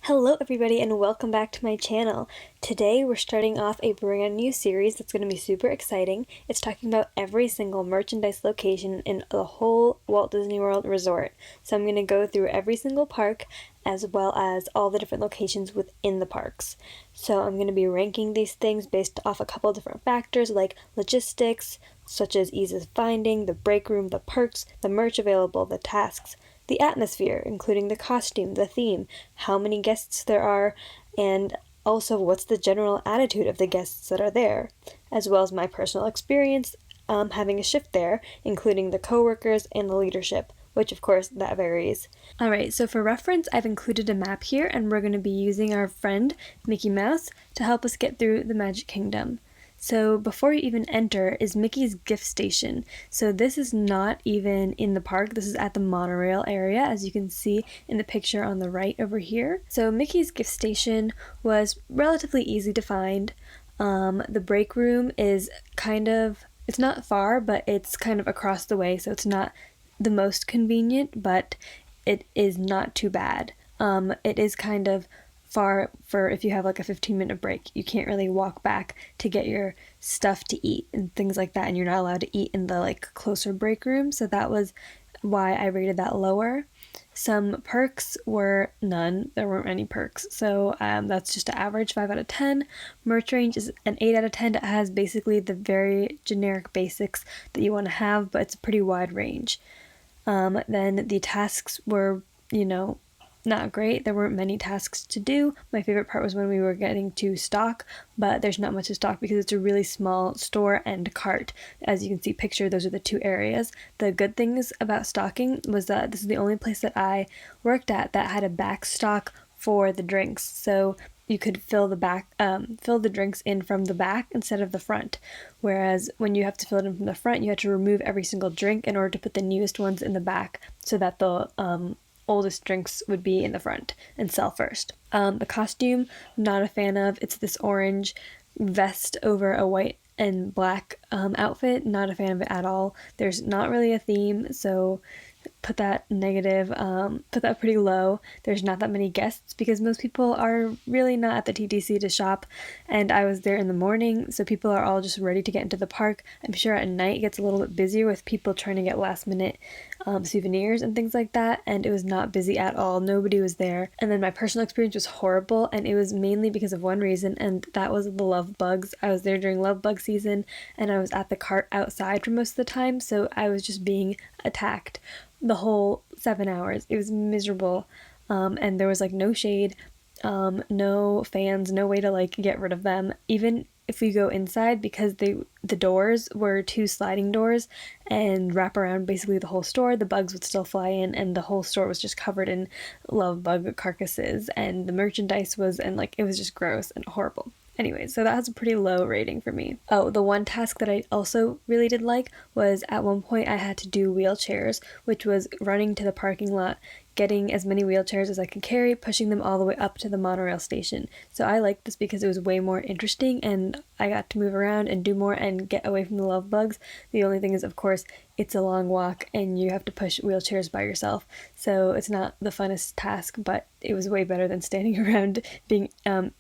Hello everybody and welcome back to my channel. Today we're starting off a brand new series that's going to be super exciting. It's talking about every single merchandise location in the whole Walt Disney World resort. So I'm going to go through every single park as well as all the different locations within the parks. So I'm going to be ranking these things based off a couple different factors like logistics, such as ease of finding, the break room, the perks, the merch available, the tasks, the atmosphere, including the costume, the theme, how many guests there are, and also what's the general attitude of the guests that are there, as well as my personal experience having a shift there, including the coworkers and the leadership, which of course that varies. Alright, so for reference, I've included a map here, and we're going to be using our friend Mickey Mouse to help us get through the Magic Kingdom. So before you even enter is Mickey's gift station. So this is not even in the park, this is at the monorail area, as you can see in the picture on the right over here. So Mickey's gift station was relatively easy to find. The break room is it's not far, but it's kind of across the way, so it's not the most convenient, but it is not too bad. It is kind of far for if you have like a 15-minute break. You can't really walk back to get your stuff to eat and things like that, and you're not allowed to eat in the like closer break room, so that was why I rated that lower. Some perks were none. There weren't any perks, so that's just an average 5 out of 10. Merch range is an 8 out of 10. It has basically the very generic basics that you want to have, but it's a pretty wide range. Then the tasks were, not great. There weren't many tasks to do. My favorite part was when we were getting to stock, but there's not much to stock because it's a really small store and cart. As you can see pictured, those are the two areas. The good things about stocking was that this is the only place that I worked at that had a back stock for the drinks. So you could fill the drinks in from the back instead of the front. Whereas when you have to fill it in from the front, you have to remove every single drink in order to put the newest ones in the back so that the oldest drinks would be in the front and sell first. The costume, not a fan of. It's this orange vest over a white and black outfit. Not a fan of it at all. There's not really a theme, so put that pretty low. There's not that many guests because most people are really not at the TTC to shop, and I was there in the morning, so people are all just ready to get into the park. I'm sure at night it gets a little bit busier with people trying to get last minute souvenirs and things like that, and it was not busy at all. Nobody was there. And then my personal experience was horrible, and it was mainly because of one reason, and that was the love bugs. I was there during love bug season, and I was at the cart outside for most of the time, so I was just being attacked the whole 7 hours. It was miserable, and there was like no shade, no fans, no way to like get rid of them. Even if we go inside, because the doors were two sliding doors and wrap around basically the whole store, the bugs would still fly in, and the whole store was just covered in love bug carcasses, and the merchandise was, and like it was just gross and horrible. Anyway, so that has a pretty low rating for me. Oh, the one task that I also really did like was at one point I had to do wheelchairs, which was running to the parking lot, getting as many wheelchairs as I could carry, pushing them all the way up to the monorail station. So I liked this because it was way more interesting, and I got to move around and do more and get away from the love bugs. The only thing is, of course, it's a long walk and you have to push wheelchairs by yourself. So it's not the funnest task, but it was way better than standing around being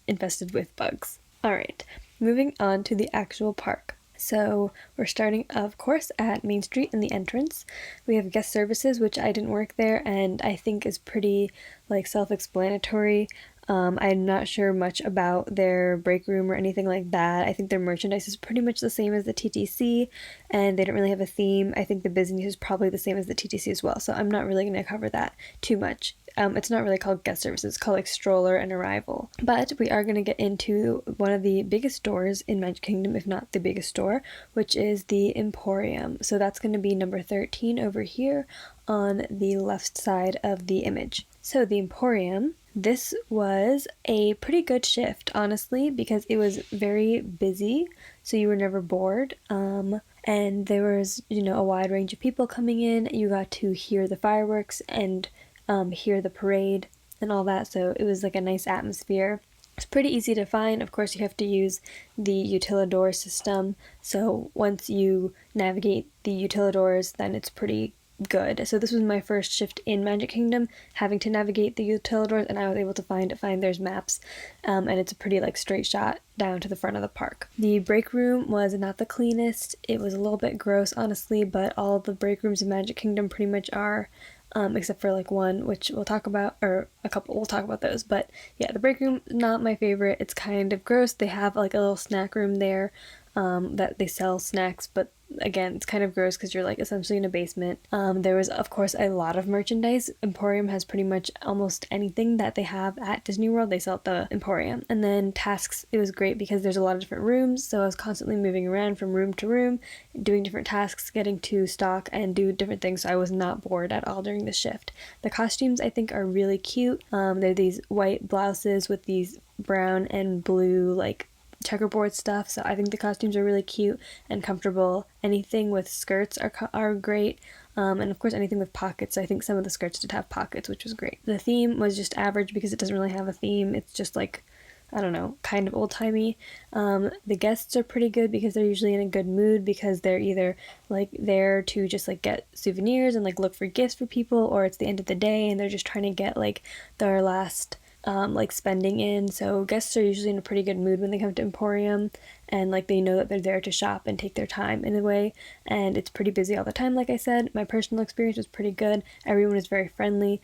infested with bugs. Alright, moving on to the actual park. So we're starting, of course, at Main Street in the entrance. We have guest services, which I didn't work there, and I think is pretty like self-explanatory. I'm not sure much about their break room or anything like that. I think their merchandise is pretty much the same as the TTC, and they don't really have a theme. I think the business is probably the same as the TTC as well, so I'm not really going to cover that too much. It's not really called guest services, it's called like stroller and arrival. But we are going to get into one of the biggest stores in Magic Kingdom, if not the biggest store, which is the Emporium. So that's going to be number 13 over here on the left side of the image. So the Emporium, this was a pretty good shift, honestly, because it was very busy, so you were never bored. And there was, a wide range of people coming in. You got to hear the fireworks and hear the parade and all that, so it was like a nice atmosphere. It's pretty easy to find. Of course, you have to use the utilidor system, so once you navigate the utilidors, then it's pretty good. So this was my first shift in Magic Kingdom, having to navigate the utilidors, and I was able to find there's maps, and it's a pretty like straight shot down to the front of the park. The break room was not the cleanest. It was a little bit gross, honestly, but all of the break rooms in Magic Kingdom pretty much are, except for like one, which we'll talk about, or a couple, we'll talk about those. But yeah, the break room, not my favorite. It's kind of gross. They have like a little snack room there, that they sell snacks, but again, it's kind of gross because you're like essentially in a basement. There was of course a lot of merchandise. Emporium has pretty much almost anything that they have at Disney World, they sell at the Emporium. And then tasks, it was great because there's a lot of different rooms, so I was constantly moving around from room to room, doing different tasks, getting to stock and do different things, so I was not bored at all during the shift. The costumes I think are really cute. They're these white blouses with these brown and blue like checkerboard stuff, so I think the costumes are really cute and comfortable. Anything with skirts are great, and of course anything with pockets. So I think some of the skirts did have pockets, which was great. The theme was just average because it doesn't really have a theme. It's just like, I don't know, kind of old-timey. The guests are pretty good because they're usually in a good mood because they're either like there to just like get souvenirs and like look for gifts for people, or it's the end of the day and they're just trying to get like their last like spending in. So guests are usually in a pretty good mood when they come to Emporium, and like they know that they're there to shop and take their time in a way, and it's pretty busy all the time. Like I said, my personal experience was pretty good. Everyone is very friendly.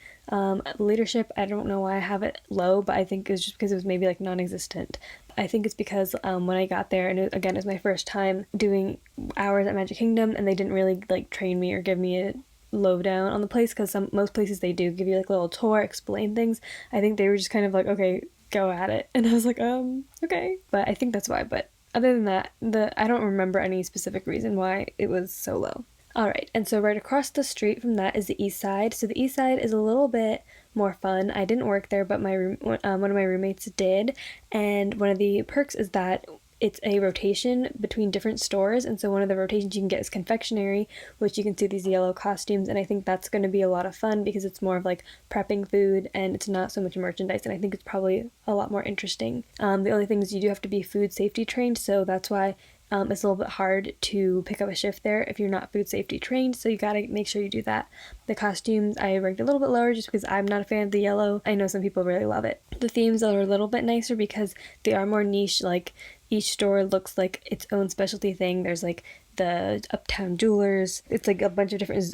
Leadership, I don't know why I have it low, but I think it's just because it was maybe like non-existent. I think it's because when I got there, and again, it was my first time doing hours at Magic Kingdom, and they didn't really like train me or give me a lowdown on the place, because most places they do give you like a little tour, explain things. I think they were just kind of like, okay, go at it, and I was like, okay. But I think that's why. But other than that, I don't remember any specific reason why it was so low. Alright, and so right across the street from that is the East Side. So the East Side is a little bit more fun. I didn't work there, but one of my roommates did, and one of the perks is that it's a rotation between different stores, and so one of the rotations you can get is Confectionary, which you can see these yellow costumes, and I think that's going to be a lot of fun because it's more of like prepping food and it's not so much merchandise, and I think it's probably a lot more interesting. The only thing is you do have to be food safety trained, so that's why it's a little bit hard to pick up a shift there if you're not food safety trained, so you gotta make sure you do that. The costumes I ranked a little bit lower just because I'm not a fan of the yellow. I know some people really love it. The themes are a little bit nicer because they are more niche, like each store looks like its own specialty thing. There's like the Uptown Jewelers. It's like a bunch of different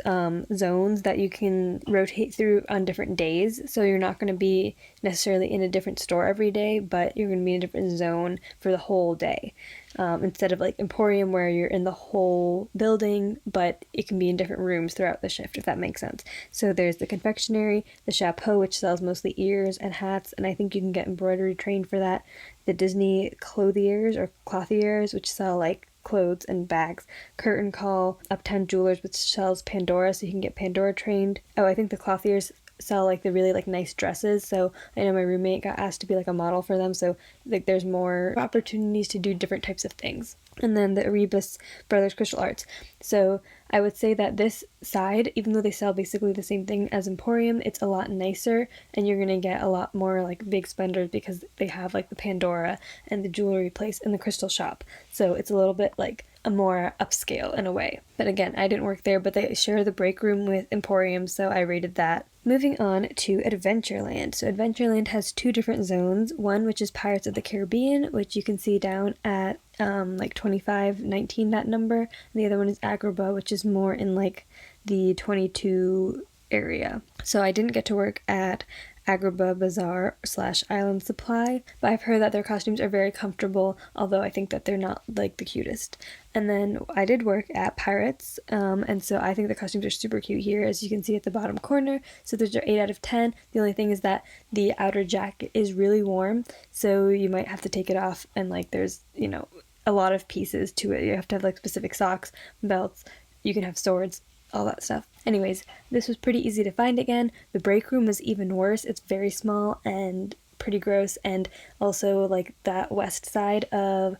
zones that you can rotate through on different days. So you're not going to be necessarily in a different store every day, but you're going to be in a different zone for the whole day. Instead of like Emporium where you're in the whole building, but it can be in different rooms throughout the shift, if that makes sense. So there's the Confectionary, the Shoppe, which sells mostly ears and hats, and I think you can get embroidery trained for that. The Disney Clothiers or Clothiers, which sell like clothes and bags. Curtain Call, Uptown Jewelers, which sells Pandora, so you can get Pandora trained. Oh, I think the Clothiers sell like the really like nice dresses, so I know my roommate got asked to be like a model for them, so like there's more opportunities to do different types of things. And then the Erebus Brothers Crystal Arts. So I would say that this side, even though they sell basically the same thing as Emporium, it's a lot nicer, and you're gonna get a lot more like big spenders because they have like the Pandora and the jewelry place and the crystal shop, so it's a little bit like a more upscale in a way. But again, I didn't work there, but they share the break room with Emporium, so I rated that. Moving on to Adventureland. So Adventureland has two different zones. One which is Pirates of the Caribbean, which you can see down at like 2519, that number. And the other one is Agrabah, which is more in like the 22 area. So I didn't get to work at Agrabah Bazaar / Island Supply, but I've heard that their costumes are very comfortable, although I think that they're not like the cutest. And then I did work at Pirates, and so I think the costumes are super cute here, as you can see at the bottom corner. So those are 8 out of 10. The only thing is that the outer jacket is really warm, so you might have to take it off, and like there's, you know, a lot of pieces to it. You have to have like specific socks, belts, you can have swords, all that stuff. Anyways, this was pretty easy to find again. The break room was even worse. It's very small and pretty gross, and also like that west side of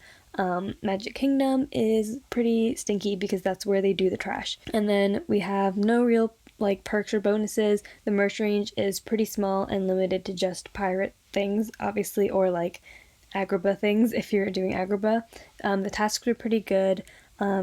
Magic Kingdom is pretty stinky because that's where they do the trash. And then we have no real like perks or bonuses. The merch range is pretty small and limited to just pirate things, obviously, or like Agrabah things if you're doing Agrabah. The tasks are pretty good,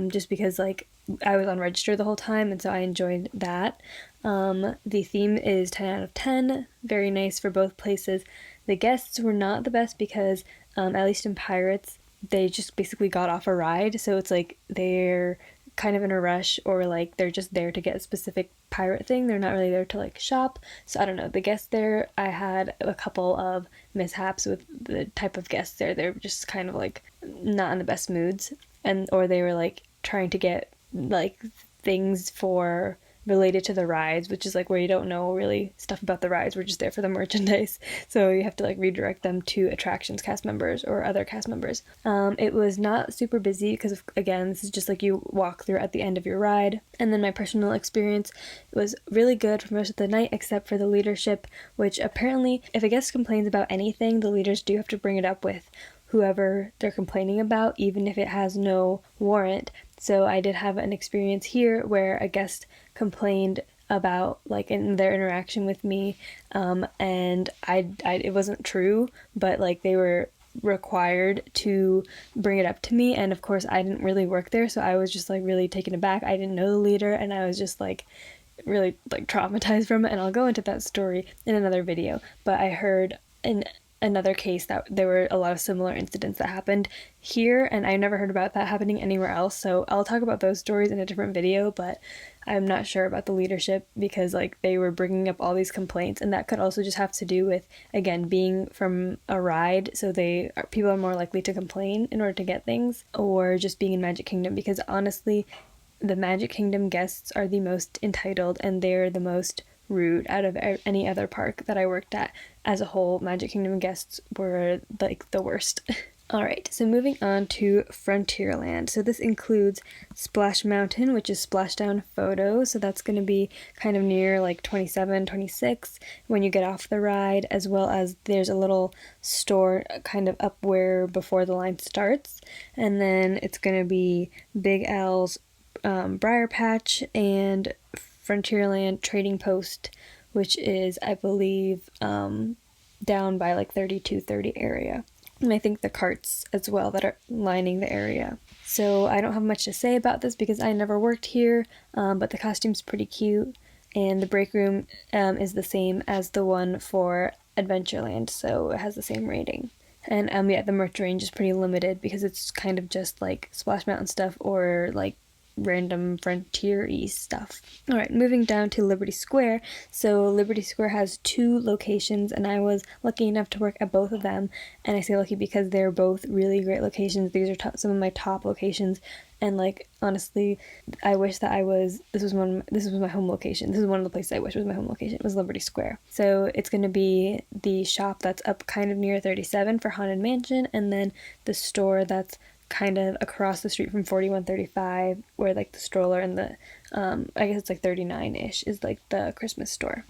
just because like I was on register the whole time, and so I enjoyed that. The theme is 10 out of 10, very nice for both places. The guests were not the best because, at least in Pirates, they just basically got off a ride, so it's like they're kind of in a rush, or like they're just there to get a specific pirate thing. They're not really there to like shop. So I don't know, the guests there, I had a couple of mishaps with the type of guests there. They're just kind of like not in the best moods, and or they were like trying to get like things for related to the rides, which is like where you don't know really stuff about the rides. We're just there for the merchandise, so you have to like redirect them to attractions cast members or other cast members. It was not super busy because again, this is just like you walk through at the end of your ride. And then my personal experience was really good for most of the night, except for the leadership, which apparently if a guest complains about anything, the leaders do have to bring it up with whoever they're complaining about, even if it has no warrant. So I did have an experience here where a guest complained about like in their interaction with me, and I it wasn't true, but like they were required to bring it up to me, and of course I didn't really work there, so I was just like really taken aback. I didn't know the leader, and I was just like really like traumatized from it, and I'll go into that story in another video. But I heard in another case that there were a lot of similar incidents that happened here, and I never heard about that happening anywhere else, so I'll talk about those stories in a different video. But I'm not sure about the leadership because like they were bringing up all these complaints, and that could also just have to do with, again, being from a ride, so people are more likely to complain in order to get things, or just being in Magic Kingdom, because honestly the Magic Kingdom guests are the most entitled, and they're the most rude out of any other park that I worked at. As a whole, Magic Kingdom guests were like the worst. Alright, so moving on to Frontierland. So this includes Splash Mountain, which is splashdown photo, so that's going to be kind of near like 27, 26 when you get off the ride, as well as there's a little store kind of up where before the line starts, and then it's going to be Big Al's Briar Patch and Frontierland Trading Post, which is, I believe, down by like 3230 area. And I think the carts as well that are lining the area. So I don't have much to say about this because I never worked here, but the costume's pretty cute, and the break room is the same as the one for Adventureland, so it has the same rating. And yeah, the merch range is pretty limited because it's kind of just like Splash Mountain stuff or like random frontier-y stuff. Alright, moving down to Liberty Square. So Liberty Square has 2 locations, and I was lucky enough to work at both of them, and I say lucky because they're both really great locations. These are some of my top locations, and like honestly, I wish that this was my home location. This is one of the places I wish was my home location. It was Liberty Square. So it's going to be the shop that's up kind of near 37 for Haunted Mansion, and then the store that's kind of across the street from 4135, where like the stroller and the I guess it's like 39-ish is like the Christmas store.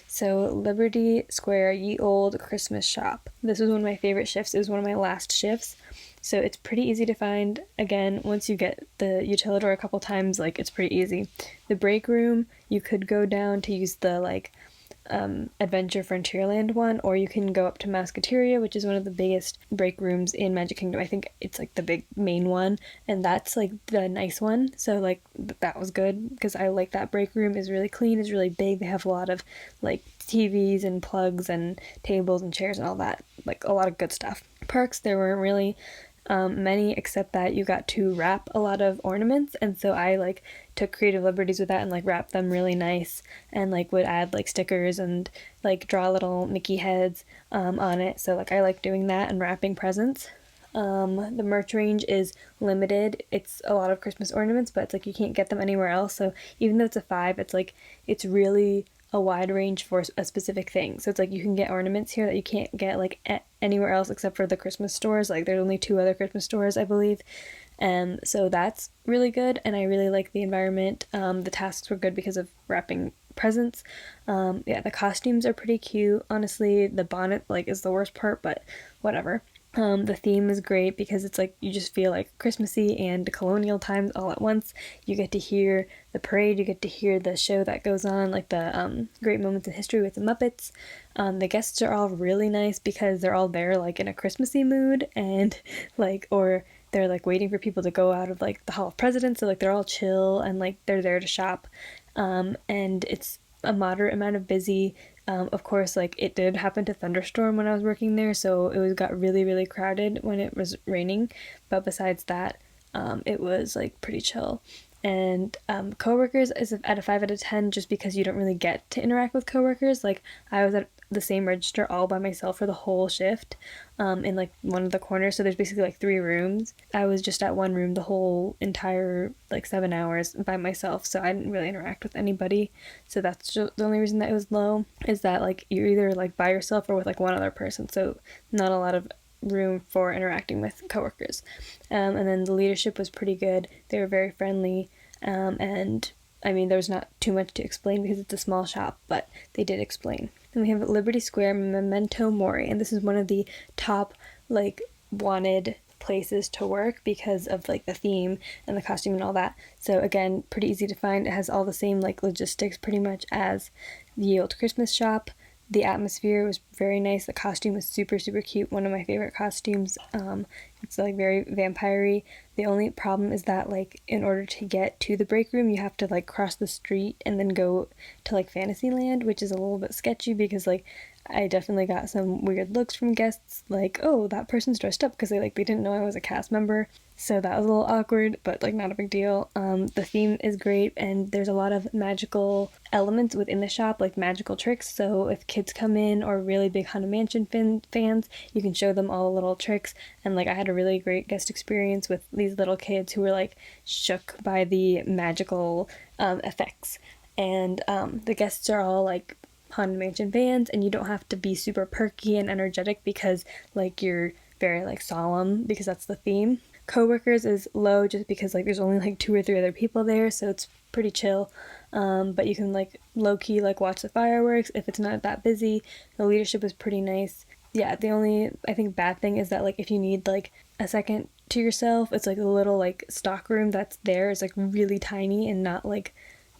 So Liberty Square, ye old Christmas shop. This was one of my favorite shifts. It was one of my last shifts, so it's pretty easy to find. Again, once you get the utility a couple times, like it's pretty easy. The break room, you could go down to use the like Adventure Frontierland one, or you can go up to Musketeria, which is one of the biggest break rooms in Magic Kingdom. I think it's like the big main one, and that's like the nice one, so like that was good because I like that break room. Is really clean, is really big. They have a lot of like TVs and plugs and tables and chairs and all that, like a lot of good stuff. Parks, there weren't really many, except that you got to wrap a lot of ornaments, and so I like took creative liberties with that and like wrapped them really nice, and like would add like stickers and like draw little Mickey heads on it. So like I like doing that and wrapping presents. The merch range is limited. It's a lot of Christmas ornaments, but it's like you can't get them anywhere else. So even though it's a 5, it's like it's really a wide range for a specific thing. So it's like you can get ornaments here that you can't get like anywhere else except for the Christmas stores. Like there's only 2 other Christmas stores, I believe. So that's really good, and I really like the environment. The tasks were good because of wrapping presents. Yeah, the costumes are pretty cute. Honestly, the bonnet like is the worst part, but whatever. The theme is great because it's like you just feel like Christmassy and colonial times all at once. You get to hear the parade, you get to hear the show that goes on, like the Great Moments in History with the Muppets. The guests are all really nice because they're all there like in a Christmassy mood, and like, or they're like waiting for people to go out of like the Hall of Presidents, so like they're all chill and like they're there to shop, and it's a moderate amount of busy. Of course, like it did happen to thunderstorm when I was working there, so it got really, really crowded when it was raining. But besides that, it was like pretty chill. And coworkers is at a 5 out of 10 just because you don't really get to interact with coworkers. Like I was at the same register all by myself for the whole shift, in like one of the corners, so there's basically like 3 rooms. I was just at one room the whole entire like 7 hours by myself, so I didn't really interact with anybody. So that's just the only reason that it was low, is that like you're either like by yourself or with like one other person, so not a lot of room for interacting with coworkers. And then the leadership was pretty good. They were very friendly, and I mean, there was not too much to explain because it's a small shop, but they did explain. Then we have Liberty Square Memento Mori, and this is one of the top like wanted places to work because of like the theme and the costume and all that. So again, pretty easy to find. It has all the same like logistics pretty much as the old Christmas shop. The atmosphere was very nice. The costume was super, super cute. One of my favorite costumes. It's like very vampire-y. The only problem is that like in order to get to the break room, you have to like cross the street and then go to like Fantasyland, which is a little bit sketchy because like I definitely got some weird looks from guests, like, oh, that person's dressed up, because they didn't know I was a cast member. So that was a little awkward, but like not a big deal. The theme is great, and there's a lot of magical elements within the shop, like magical tricks. So if kids come in or really big Haunted Mansion fans, you can show them all the little tricks. And like I had a really great guest experience with these little kids who were like shook by the magical effects. And the guests are all like Haunted Mansion fans, and you don't have to be super perky and energetic because like you're very like solemn because that's the theme. Coworkers is low just because like there's only like 2 or 3 other people there, so it's pretty chill. But you can like low-key like watch the fireworks if it's not that busy. The leadership is pretty nice. Yeah, the only I think bad thing is that like if you need like a second to yourself, it's like the little like stock room that's there is like really tiny and not like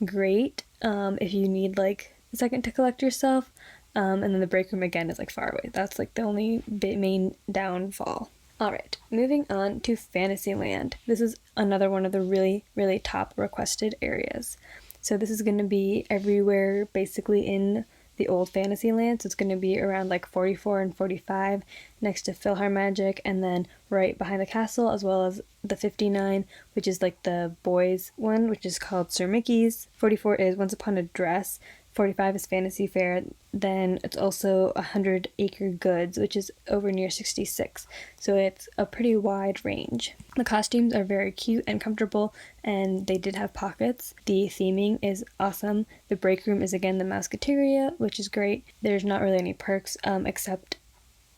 great. If you need like a second to collect yourself, and then the break room again is like far away. That's like the only main downfall. Alright, moving on to Fantasyland. This is another one of the really, really top requested areas. So this is going to be everywhere basically in the old Fantasyland. So it's going to be around like 44 and 45 next to PhilharMagic, and then right behind the castle, as well as the 59, which is like the boys one, which is called Sir Mickey's. 44 is Once Upon a Dress. 45 is Fantasy Fair. Then it's also 100 Acre Goods, which is over near 66. So it's a pretty wide range. The costumes are very cute and comfortable, and they did have pockets. The theming is awesome. The break room is again the Mouseketeria, which is great. There's not really any perks, except,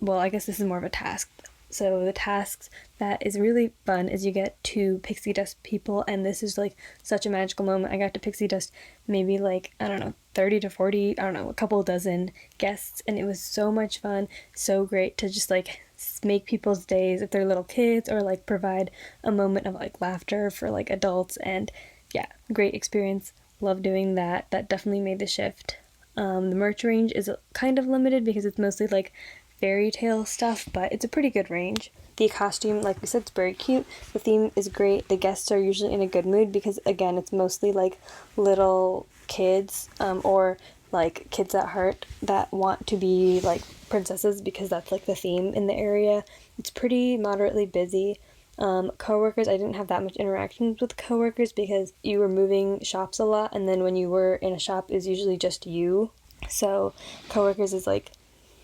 well, I guess this is more of a task. So the tasks that is really fun is you get to pixie dust people, and this is like such a magical moment. I got to pixie dust maybe like, I don't know, 30 to 40, I don't know, a couple dozen guests, and it was so much fun, so great to just like make people's days if they're little kids, or like provide a moment of like laughter for like adults. And yeah, great experience. Love doing that. That definitely made the shift. The merch range is kind of limited because it's mostly like fairy tale stuff, but it's a pretty good range. The costume, like we said, it's very cute. The theme is great. The guests are usually in a good mood because, again, it's mostly like little kids, or like kids at heart that want to be like princesses because that's like the theme in the area. It's pretty moderately busy. Coworkers, I didn't have that much interactions with coworkers because you were moving shops a lot, and then when you were in a shop is usually just you. So coworkers is like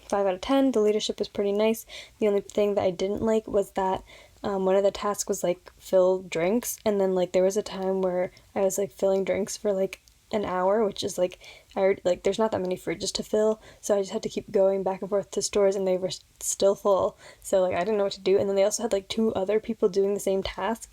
5 out of 10. The leadership was pretty nice. The only thing that I didn't like was that one of the tasks was like fill drinks, and then like there was a time where I was like filling drinks for like an hour, which is like there's not that many fridges to fill, so I just had to keep going back and forth to stores, and they were still full, so like I didn't know what to do. And then they also had like 2 other people doing the same task,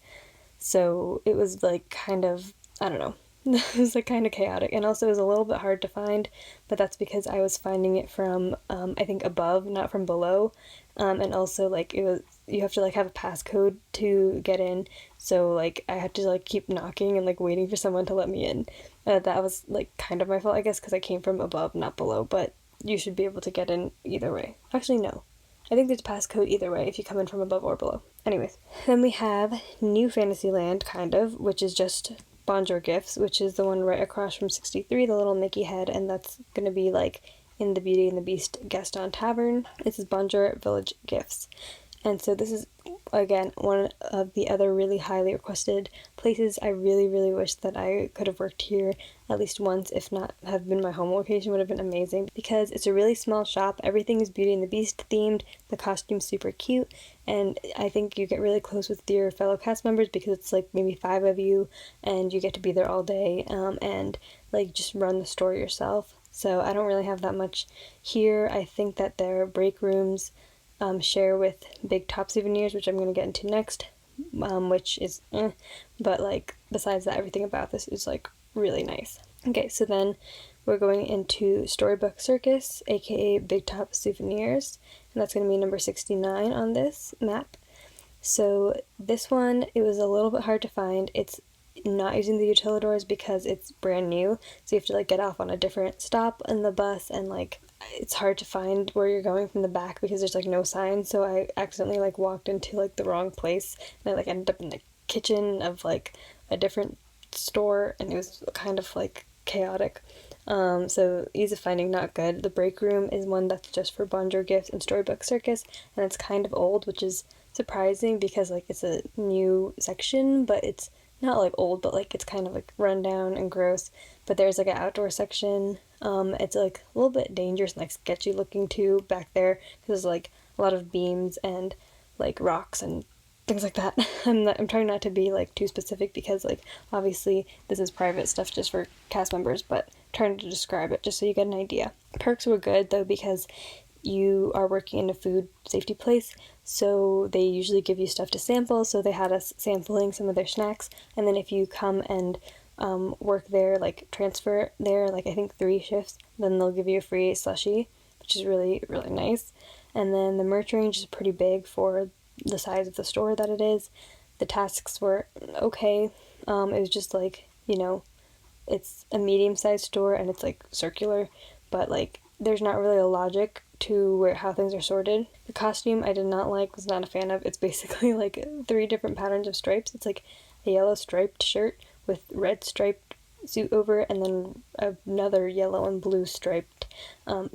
so it was like kind of, I don't know, it was like kind of chaotic, and also it was a little bit hard to find, but that's because I was finding it from I think above, not from below, and also like it was, you have to like have a passcode to get in, so like I had to like keep knocking and like waiting for someone to let me in. That was like kind of my fault, I guess, because I came from above, not below, but you should be able to get in either way. Actually, no, I think there's a passcode either way if you come in from above or below. Anyways, then we have New Fantasyland, kind of, which is just Bonjour Gifts, which is the one right across from 63, the little Mickey head, and that's going to be like in the Beauty and the Beast Gaston Tavern. This is Bonjour Village Gifts. And so this is, again, one of the other really highly requested places. I really, really wish that I could have worked here at least once, if not have been my home location, would have been amazing, because it's a really small shop. Everything is Beauty and the Beast themed. The costume's super cute, and I think you get really close with your fellow cast members because it's like maybe 5 of you, and you get to be there all day, and like just run the store yourself. So I don't really have that much here. I think that their break rooms share with Big Top Souvenirs, which I'm going to get into next, which is but like besides that, everything about this is like really nice. Okay, so then we're going into Storybook Circus, aka Big Top Souvenirs, and that's going to be number 69 on this map. So this one, it was a little bit hard to find. It's not using the utilidors because it's brand new, so you have to like get off on a different stop in the bus, and like it's hard to find where you're going from the back because there's like no sign. So I accidentally like walked into like the wrong place, and I like ended up in the kitchen of like a different store, and it was kind of like chaotic. So ease of finding, not good. The break room is one that's just for Bonjour Gifts and Storybook Circus, and it's kind of old, which is surprising because like it's a new section, but it's not like old, but like it's kind of like run down and gross. But there's like an outdoor section. It's like a little bit dangerous and like sketchy looking too back there because there's like a lot of beams and like rocks and things like that. I'm trying not to be like too specific because like obviously this is private stuff just for cast members, but I'm trying to describe it just so you get an idea. Perks were good though because you are working in a food safety place, so they usually give you stuff to sample, so they had us sampling some of their snacks, and then if you come and work there, like transfer there, like I think 3 shifts, then they'll give you a free slushie, which is really, really nice. And then the merch range is pretty big for the size of the store that it is. The tasks were okay. It was just like, you know, it's a medium-sized store and it's like circular, but like there's not really a logic to how things are sorted. The costume I did not like, was not a fan of. It's basically like 3 different patterns of stripes. It's like a yellow striped shirt with red striped suit over it, and then another yellow and blue striped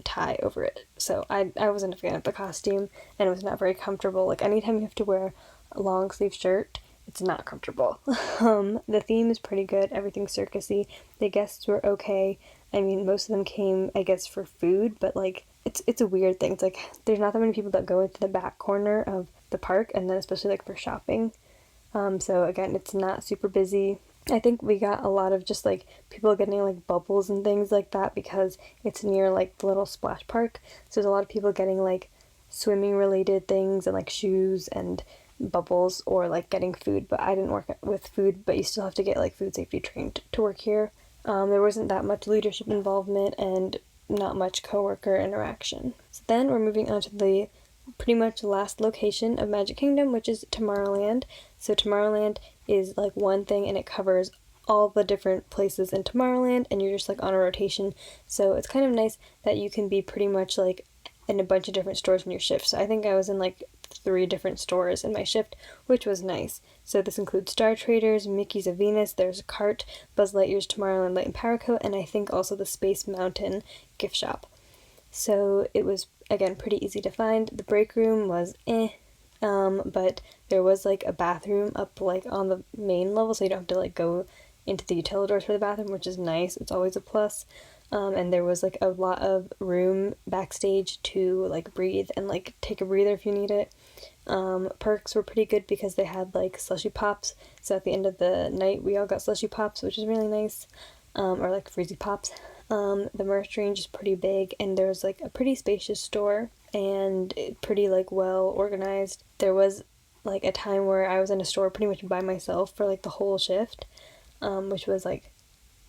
tie over it. So I wasn't a fan of the costume, and it was not very comfortable. Like anytime you have to wear a long sleeve shirt, it's not comfortable. The theme is pretty good. Everything's circusy. The guests were okay. I mean, most of them came, I guess, for food, but like it's a weird thing. It's like there's not that many people that go into the back corner of the park, and then especially like for shopping. So again, it's not super busy. I think we got a lot of just like people getting like bubbles and things like that because it's near like the little splash park. So there's a lot of people getting like swimming related things and like shoes and bubbles, or like getting food, but I didn't work with food, but you still have to get like food safety trained to work here. There wasn't that much leadership involvement and not much coworker interaction. So then we're moving on to the pretty much last location of Magic Kingdom, which is Tomorrowland. So Tomorrowland is like one thing and it covers all the different places in Tomorrowland, and you're just like on a rotation. So it's kind of nice that you can be pretty much like in a bunch of different stores in your shift. So I think I was in like 3 different stores in my shift, which was nice. So this includes Star Traders, Mickey's of Venus, there's a cart, Buzz Lightyear's Tomorrowland Light and Power Coat, and I think also the Space Mountain gift shop. So it was, again, pretty easy to find. The break room was but there was like a bathroom up like on the main level, so you don't have to like go into the utilidors for the bathroom, which is nice. It's always a plus. And there was like a lot of room backstage to like breathe and like take a breather if you need it. Perks were pretty good because they had like slushy pops, so at the end of the night we all got slushy pops, which is really nice, or like freezy pops. The merch range is pretty big, and there was like a pretty spacious store and pretty like well organized. There was like a time where I was in a store pretty much by myself for like the whole shift, which was like,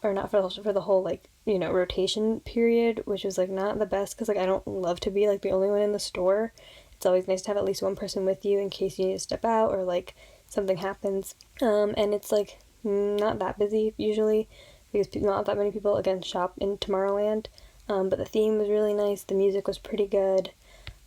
or not for the whole like, you know, rotation period, which was like not the best because like I don't love to be like the only one in the store. It's always nice to have at least one person with you in case you need to step out or like something happens. And it's like not that busy usually because not that many people again shop in Tomorrowland. But the theme was really nice. The music was pretty good.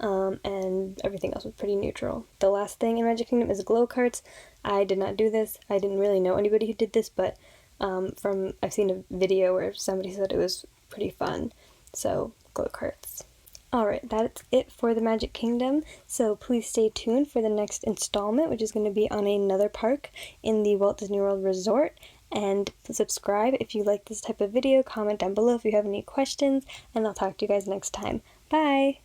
and everything else was pretty neutral. The last thing in Magic Kingdom is glow carts. I did not do this. I didn't really know anybody who did this, but I've seen a video where somebody said it was pretty fun. So, glow carts. Alright, that's it for the Magic Kingdom, so please stay tuned for the next installment, which is going to be on another park in the Walt Disney World Resort. And subscribe if you like this type of video, comment down below if you have any questions, and I'll talk to you guys next time. Bye!